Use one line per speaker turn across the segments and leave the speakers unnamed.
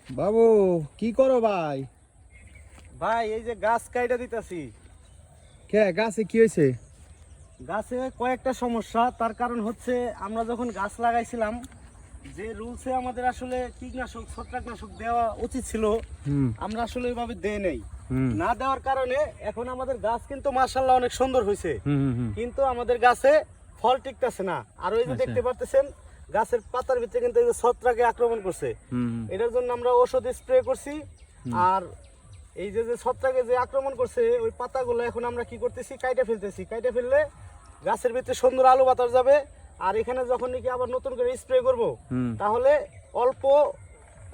বাবু কি করো ভাই?
ভাই এই যে গাছ কাইটা দিতেছি।
কে গাছে কি হয়েছে?
গাছে কয়েকটা সমস্যা, তার কারণ হচ্ছে আমরা যখন গাছ লাগাইছিলাম যে রুলসে আমাদের আসলে কীটনাশক ছত্রাকনাশক দেওয়া উচিত ছিল, আমরা আসলে ওইভাবে দেই নাই। না দেওয়ার কারণে এখন আমাদের গাছ কিন্তু মাশাআল্লাহ অনেক সুন্দর হয়েছে, কিন্তু আমাদের গাছে ফল টিকতেছে না। আর ওই যে দেখতে পারতেছেন গাছের পাতার ভিতরে কিন্তু এই যে ছত্রাকে আক্রমণ করছে, এটার জন্য আমরা ওষুধ স্প্রে করছি। আর এই যে যে ছত্রাকে যে আক্রমণ করছে ওই পাতাগুলো এখন আমরা কি করতেছি, কাইটে ফেলতেছি। কাইটে ফেললে গাছের ভিতরে সুন্দর আলো বাতাস যাবে। আর এখানে যখন নাকি আবার নতুন করে স্প্রে করব, তাহলে অল্প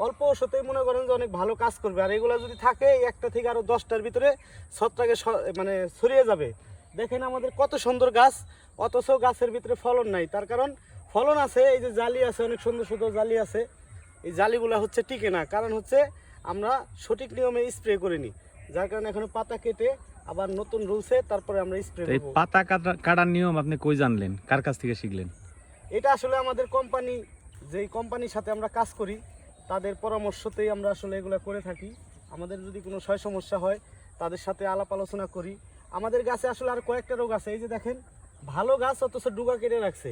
অল্প ওষুধেই মনে করেন যে অনেক ভালো কাজ করবে। আর এগুলো যদি থাকে একটা থেকে আরো 10টার ভিতরে ছত্রাকে মানে ছড়িয়ে যাবে। দেখেন আমাদের কত সুন্দর গাছ, অথচ গাছের ভিতরে ফলন নাই। তার কারণ ফলন আছে, এই যে জালি আছে, অনেক সুন্দর সুন্দর জালি আছে, এই জালিগুলো হচ্ছে টিকে না। কারণ হচ্ছে আমরা সঠিক নিয়মে স্প্রে করিনি, যার কারণে এখন পাতা কেটে আবার নতুন রুলসে তারপরে আমরা স্প্রে করব।
এই পাতা কাটার নিয়ম আপনি কই জানলেন, কার কাছ থেকে শিখলেন?
এটা আসলে আমাদের কোম্পানি, যেই কোম্পানির সাথে আমরা কাজ করি তাদের পরামর্শতেই আমরা আসলে এগুলো করে থাকি। আমাদের যদি কোনো সমস্যা হয় তাদের সাথে আলাপ আলোচনা করি। আমাদের গাছে আসলে আর কয়েকটা রোগ আছে, এই যে দেখেন ভালো গাছ অথচ ডুগা কেটে রাখছে।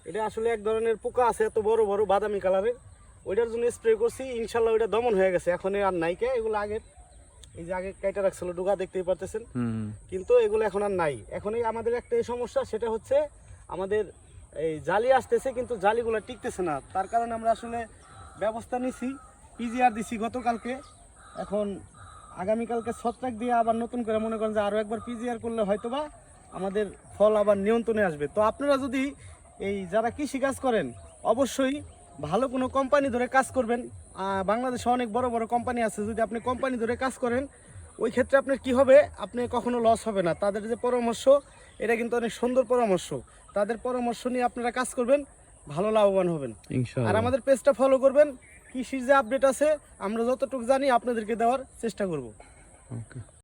এটা আসলে এক ধরনের পোকা আছে, এত বড় বড় বাদামি কালারের, ওইটার জন্য স্প্রে করছি। ইনশাল্লাহ ওইটা দমন হয়ে গেছে, এখন আর নাই। কে এগুলো আগের, এই যে আগে কেটে রাখছিল ডুগা, দেখতেই পারতেছেন, কিন্তু এগুলো এখন আর নাই। এখন আমাদের একটা সমস্যা, সেটা হচ্ছে আমাদের এই জালি আসতেছে কিন্তু জালিগুলো টিকতেছে না। তার কারণে আমরা আসলে ব্যবস্থা নিছি, পিজিআর দিছি গতকালকে। এখন আগামীকালকে ছত্রাক দিয়ে আবার নতুন করে মনে করেন যে আরও একবার পিজিআর করলে হয়তোবা আমাদের ফল আবার নিয়ন্ত্রণে আসবে। তো আপনারা যদি এই যারা কৃষিকাজ করেন অবশ্যই ভালো কোনো কোম্পানি ধরে কাজ করবেন। বাংলাদেশে অনেক বড় বড় কোম্পানি আছে, যদি আপনি কোম্পানি ধরে কাজ করেন ওই ক্ষেত্রে আপনার কি হবে, আপনি কখনো লস হবে না। তাদের যে পরামর্শ, এটা কিন্তু অনেক সুন্দর পরামর্শ। তাদের পরামর্শ নিয়ে আপনারা কাজ করবেন, ভালো লাভবান হবেন। আর আমাদের পেজটা ফলো করবেন, কৃষির যে আপডেট আছে আমরা যতটুকু জানি আপনাদেরকে দেওয়ার চেষ্টা করব।